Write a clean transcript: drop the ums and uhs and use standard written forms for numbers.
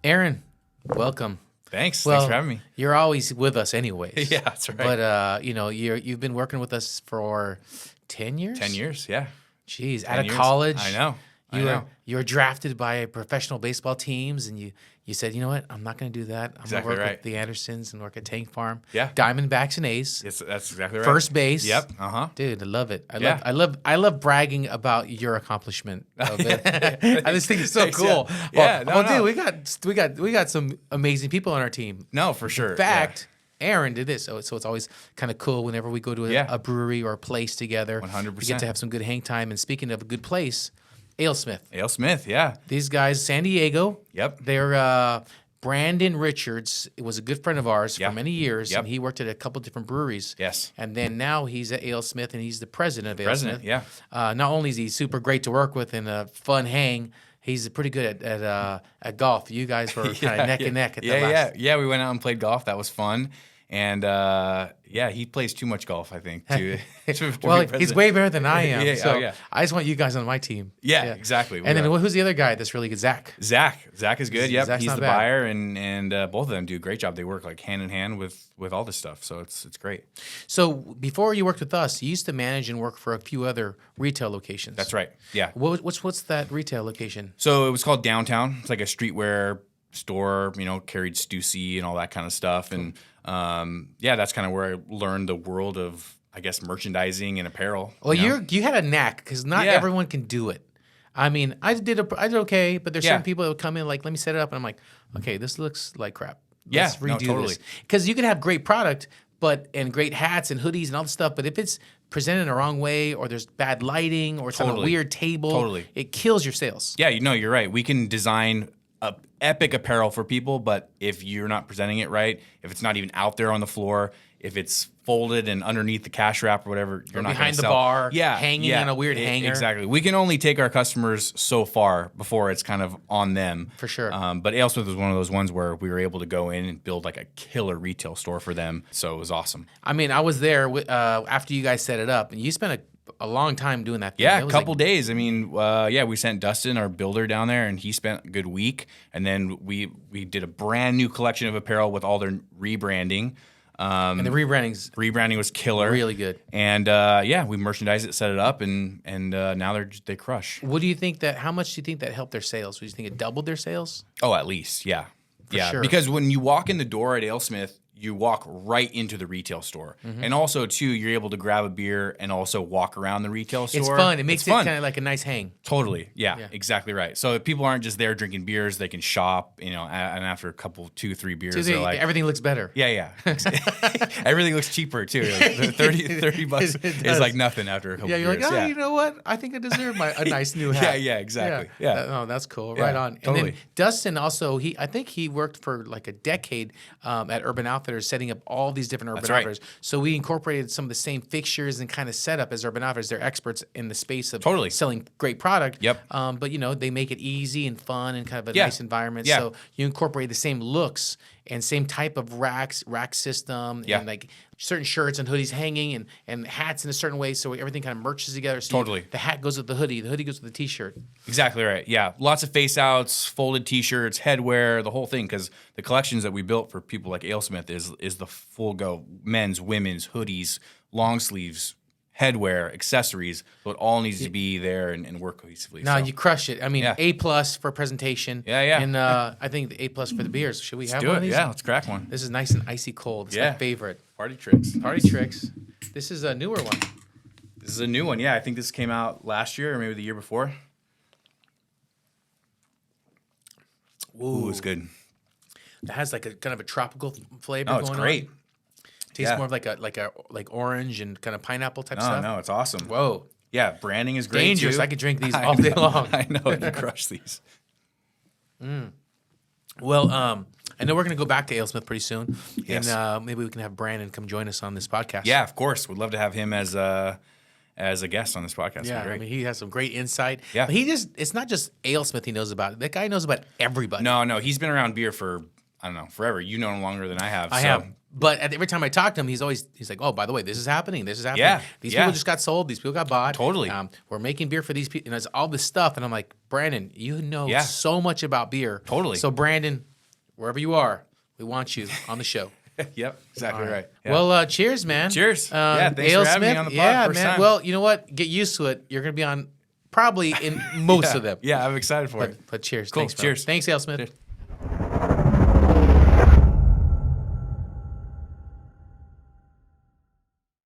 Aaron, welcome. Thanks for having me. You're always with us anyways. Yeah, that's right. But, you've been working with us for 10 years? 10 years, yeah. Jeez, 10 out of years. college. I know. You were drafted by professional baseball teams, and you said, you know what, I'm not going to do that. I'm Exactly going to work right. with the Andersons and work at Tank Farm. Yeah. Diamondbacks and A's. Yes, that's exactly right. First base. Yep. Uh-huh. Dude, I love it. Yeah. I love bragging about your accomplishment of it. I just think it's so Thanks, cool. yeah. Dude, we got some amazing people on our team. No, for sure. In fact, Aaron did this, so it's always kind of cool whenever we go to a brewery or a place together. 100%. We get to have some good hang time. And speaking of a good place, AleSmith. AleSmith, yeah. These guys, San Diego. Yep. They're Brandon Richards was a good friend of ours for many years, Yep. and he worked at a couple different breweries. Yes. And then now he's at AleSmith, and he's the president of President, AleSmith. yeah. Not only is he super great to work with and a fun hang, he's pretty good at golf. You guys were kind of neck and neck at the last. Yeah, we went out and played golf. That was fun. And he plays too much golf, I think. Well, he's way better than I am. Yeah, so I just want you guys on my team. Yeah, exactly. And then who's the other guy that's really good? Zach. Zach is good. Yep, Zach's he's not the bad. buyer, and both of them do a great job. They work like hand in hand with all this stuff, so it's great. So before you worked with us, you used to manage and work for a few other retail locations. That's right. Yeah. What's that retail location? So it was called Downtown. It's like a streetwear store, carried Stussy and all that kind of stuff. And that's kind of where I learned the world of, I guess, merchandising and apparel. Well, you had a knack because not everyone can do it. I mean, I did okay, but there's certain people that would come in like, let me set it up, and I'm like, okay, this looks like crap. Let's redo totally. this. Because you can have great product, and great hats and hoodies and all the stuff, but if it's presented in the wrong way, or there's bad lighting, or it's on a weird table, it kills your sales. Yeah, you're right. We can design epic apparel for people, but if you're not presenting it right, if it's not even out there on the floor, if it's folded and underneath the cash wrap or whatever, you're not behind the sell. bar, hanging on a weird hanger. Exactly. We can only take our customers so far before it's kind of on them. For sure. But AleSmith was one of those ones where we were able to go in and build like a killer retail store for them. So it was awesome. I mean, I was there after you guys set it up, and you spent a long time doing that thing. Yeah, a couple days. I mean, we sent Dustin, our builder, down there, and he spent a good week. And then we did a brand new collection of apparel with all their rebranding. And the rebranding was killer, really good. And we merchandised it, set it up, and now they crush. What do you think how much do you think that helped their sales? Do you think it doubled their sales? Oh, at least, yeah. Sure. Because when you walk in the door at AleSmith, you walk right into the retail store. And also, too, you're able to grab a beer and also walk around the retail store. It's fun. It makes it kind of like a nice hang. Totally. Yeah, exactly right. So if people aren't just there drinking beers, they can shop, and after a couple, 2-3 beers, they're like... Everything looks better. Yeah. Everything looks cheaper, too. Like $30 is like nothing after a couple beers. Yeah, you're like, you know what? I think I deserve a nice new hat. Yeah, exactly. Yeah. Oh, that's cool. Right on. Totally. And then Dustin also, I think he worked for like a decade at Urban Outfitters, setting up all these different Urban Outfitters. So we incorporated some of the same fixtures and kind of setup as Urban Outfitters. They're experts in the space of selling great product. Yep. But they make it easy and fun and kind of a nice environment. Yeah. So you incorporate the same looks and same type of rack system and like certain shirts and hoodies hanging and hats in a certain way, so everything kind of merges together. So the hat goes with the hoodie goes with the t-shirt. Exactly right. Yeah, lots of face outs, folded t-shirts, headwear, the whole thing, because the collections that we built for people like AleSmith is the full go men's, women's, hoodies, long sleeves, headwear, accessories. So it all needs to be there and work cohesively. No, you crush it. I mean, A+ for presentation. Yeah. And I think the A+ for the beers. Should we have one of these? Yeah, let's crack one. This is nice and icy cold. It's my favorite. Party tricks. This is a newer one. This is a new one. Yeah, I think this came out last year or maybe the year before. Ooh, it's good. It has like a kind of a tropical flavor. Oh, it's great. Tastes more of like orange and kind of pineapple type stuff. No, it's awesome. Whoa. Yeah, branding is great. Dangerous. Too. I could drink these all day long. I know, you crush these. Well, I know we're going to go back to AleSmith pretty soon. Yes. And maybe we can have Brandon come join us on this podcast. Yeah, of course. We'd love to have him as a guest on this podcast. Yeah, great. I mean, he has some great insight. Yeah. But it's not just AleSmith he knows about. That guy knows about everybody. No, he's been around beer for, I don't know, forever. You know him longer than I have. I have. But every time I talk to him, he's like, oh, by the way, this is happening. Yeah. These people just got sold. These people got bought. Totally. We're making beer for these people. And it's all this stuff. And I'm like, Brandon, you know so much about beer. Totally. So, Brandon, wherever you are, we want you on the show. Yep, exactly right. Yeah. Well, cheers, man. Cheers. Yeah, thanks for having me on the pod. Yeah, first man. time. Well, you know what? Get used to it. You're going to be on probably in most of them. Yeah, I'm excited for it. But cheers. Cool. Thanks, bro. Cheers. Thanks, AleSmith. Cheers.